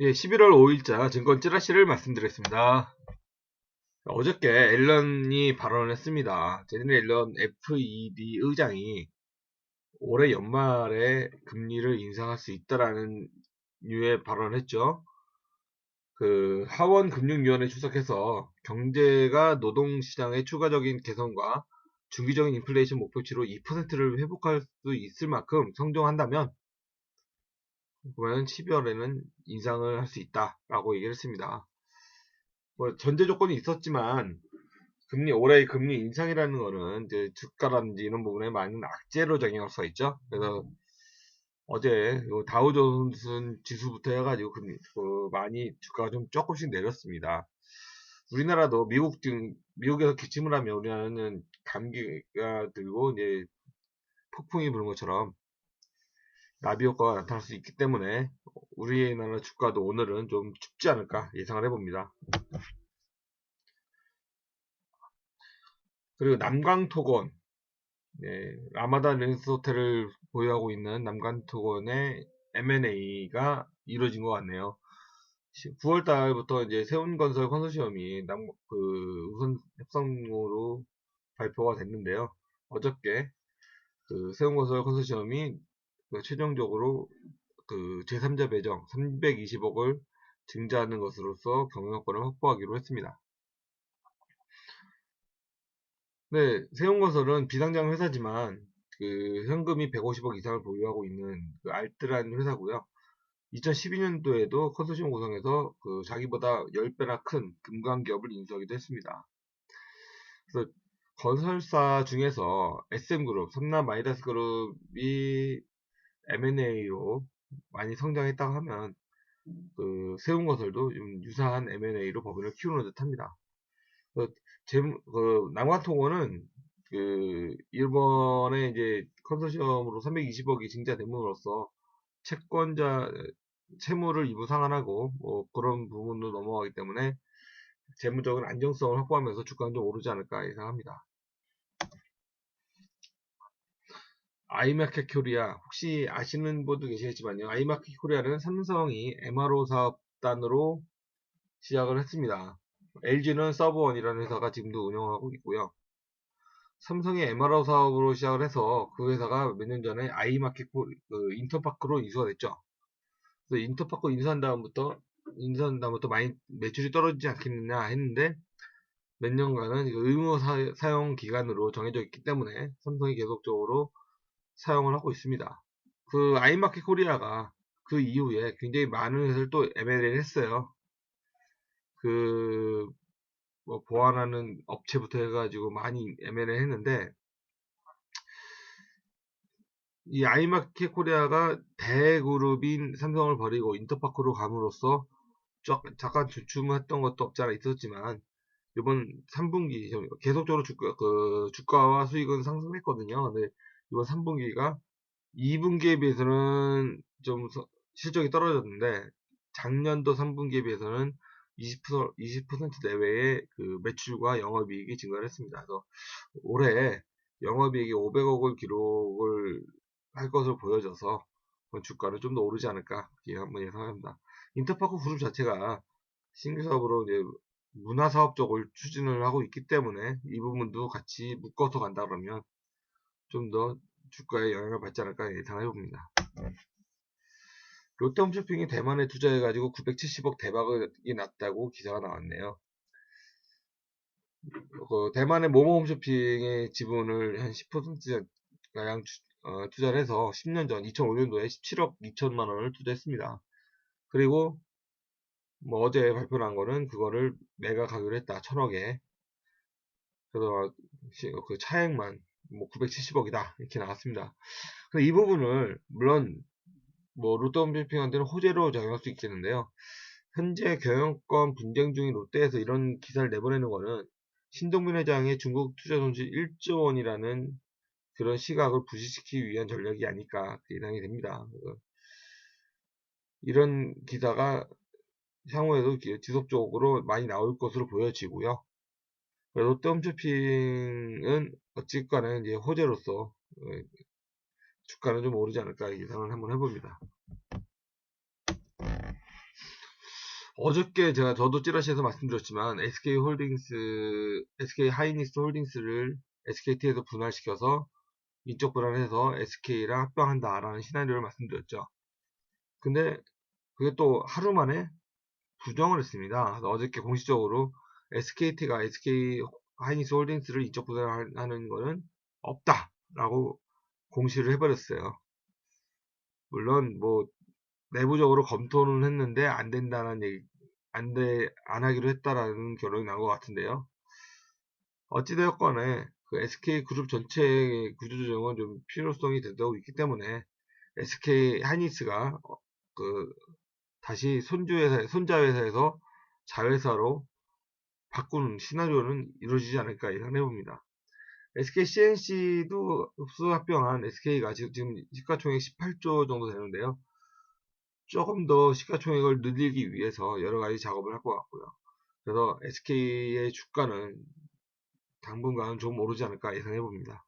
예, 11월 5일자 증권 찌라시를 말씀드렸습니다. 어저께 앨런이 발언을 했습니다. 제네럴 앨런 FED 의장이 올해 연말에 금리를 인상할 수 있다라는 류의 발언을 했죠. 그 하원 금융위원회出석해서 경제가 노동시장의 추가적인 개선과 중기적인 인플레이션 목표치로 2%를 회복할 수 있을 만큼 성장한다면 그러면 12월에는 인상을 할 수 있다라고 얘기를 했습니다. 뭐 전제 조건이 있었지만 올해의 금리 인상이라는 거는 이제 주가라든지 이런 부분에 많은 악재로 작용할 수가 있죠. 그래서 어제 다우존스 지수부터 해가지고 많이 주가가 좀 조금씩 내렸습니다. 우리나라도 미국에서 기침을 하면 우리나라는 감기가 들고 이제 폭풍이 부는 것처럼 나비 효과가 나타날 수 있기 때문에 우리나라 주가도 오늘은 좀 춥지 않을까 예상을 해봅니다. 그리고 남강토건, 라마다 랜스호텔을 보유하고 있는 남강토건의 M&A가 이루어진 것 같네요. 9월 달부터 이제 세운건설 컨소시엄이 우선 협상으로 발표가 됐는데요. 어저께 그 세운건설 컨소시엄이 최종적으로 그 제3자 배정 320억을 증자하는 것으로서 경영권을 확보하기로 했습니다. 네, 세운건설은 비상장 회사지만 그 현금이 150억 이상을 보유하고 있는 그 알뜰한 회사고요. 2012년도에도 컨소시엄 구성에서 그 자기보다 10배나 큰 금강기업을 인수하기도 했습니다. 그래서 건설사 중에서 SM그룹, 삼남 마이다스 그룹이 M&A로 많이 성장했다고 하면 그 세운건설도 좀 유사한 M&A로 법인을 키우는 듯합니다. 남관통원은 일본의 이제 컨소시엄으로 320억이 증자됨으로써 채권자 채무를 일부 상환하고 뭐 그런 부분도 넘어가기 때문에 재무적인 안정성을 확보하면서 주가는 좀 오르지 않을까 예상합니다. 아이마켓 코리아 혹시 아시는 분도 계시겠지만요. 아이마켓 코리아는 삼성이 MRO 사업단으로 시작을 했습니다. LG는 서브원이라는 회사가 지금도 운영하고 있고요. 삼성의 MRO 사업으로 시작을 해서 그 회사가 몇 년 전에 아이마켓 인터파크로 이수가 됐죠. 그래서 인터파크 인수한 다음부터 많이 매출이 떨어지지 않겠느냐 했는데 몇 년간은 의무 사용 기간으로 정해져 있기 때문에 삼성이 계속적으로 사용을 하고 있습니다. 그 아이마켓 코리아가 그 이후에 굉장히 많은 회사를 또 M&A를 했어요. 뭐 보완하는 업체부터 해가지고 많이 M&A 했는데 이 아이마켓 코리아가 대그룹인 삼성을 버리고 인터파크로 감으로써 잠깐 주춤했던 것도 없지 않아 있었지만 이번 3분기 계속적으로 주가와 수익은 상승했거든요. 근데 이번 3분기가 2분기에 비해서는 좀 실적이 떨어졌는데 작년도 3분기에 비해서는 20% 내외의 그 매출과 영업이익이 증가를 했습니다. 그래서 올해 영업이익이 500억을 기록을 할 것으로 보여져서 주가는 좀 더 오르지 않을까 한번 예상합니다. 인터파크 그룹 자체가 신규 사업으로 이제 문화 사업 쪽을 추진을 하고 있기 때문에 이 부분도 같이 묶어서 간다 그러면 좀 더 주가에 영향을 받지 않을까 예상해 봅니다. 롯데홈쇼핑이 대만에 투자해가지고 970억 대박이 났다고 기사가 나왔네요. 대만의 모모홈쇼핑의 지분을 한 10%가량 투자를 해서 10년 전 2005년도에 17억 2천만 원을 투자했습니다. 그리고 뭐 어제 발표한 거는 그거를 매각하기로 했다. 1000억에. 그래서 그 차액만 뭐 970억이다. 이렇게 나왔습니다. 그래서 이 부분을 물론 뭐 롯데홈쇼핑한테는 호재로 작용할 수 있겠는데요. 현재 경영권 분쟁 중인 롯데에서 이런 기사를 내보내는 거는 신동빈 회장의 중국 투자 손실 1조 원이라는 그런 시각을 부식시키기 위한 전략이 아닐까 예상이 됩니다. 이런 기사가 향후에도 지속적으로 많이 나올 것으로 보여지고요. 롯데홈쇼핑은 어쨌거나 이제 호재로서 주가는 좀 오르지 않을까 예상을 한번 해봅니다. 어저께 저도 찌라시에서 말씀드렸지만 SK 하이닉스 홀딩스를 SKT에서 분할시켜서 인적 분할해서 SK랑 합병한다라는 시나리오를 말씀드렸죠. 근데 그게 또 하루 만에 부정을 했습니다. 어저께 공식적으로 SKT가 SK 하이닉스 홀딩스를 인적 분할하는 거는 없다라고 공시를 해버렸어요. 물론 뭐 내부적으로 검토는 했는데 안 된다는 얘기, 안 하기로 했다라는 결론이 난 것 같은데요. 어찌되었건에 그 SK 그룹 전체의 구조조정은 좀 필요성이 되고 있기 때문에 SK 하이닉스가 그 다시 손자회사에서 자회사로 바꾸는 시나리오는 이루어지지 않을까 예상해 봅니다. SK CNC도 흡수 합병한 SK가 지금 시가총액 18조 정도 되는데요. 조금 더 시가총액을 늘리기 위해서 여러 가지 작업을 할 것 같고요. 그래서 SK의 주가는 당분간 좀 오르지 않을까 예상해 봅니다.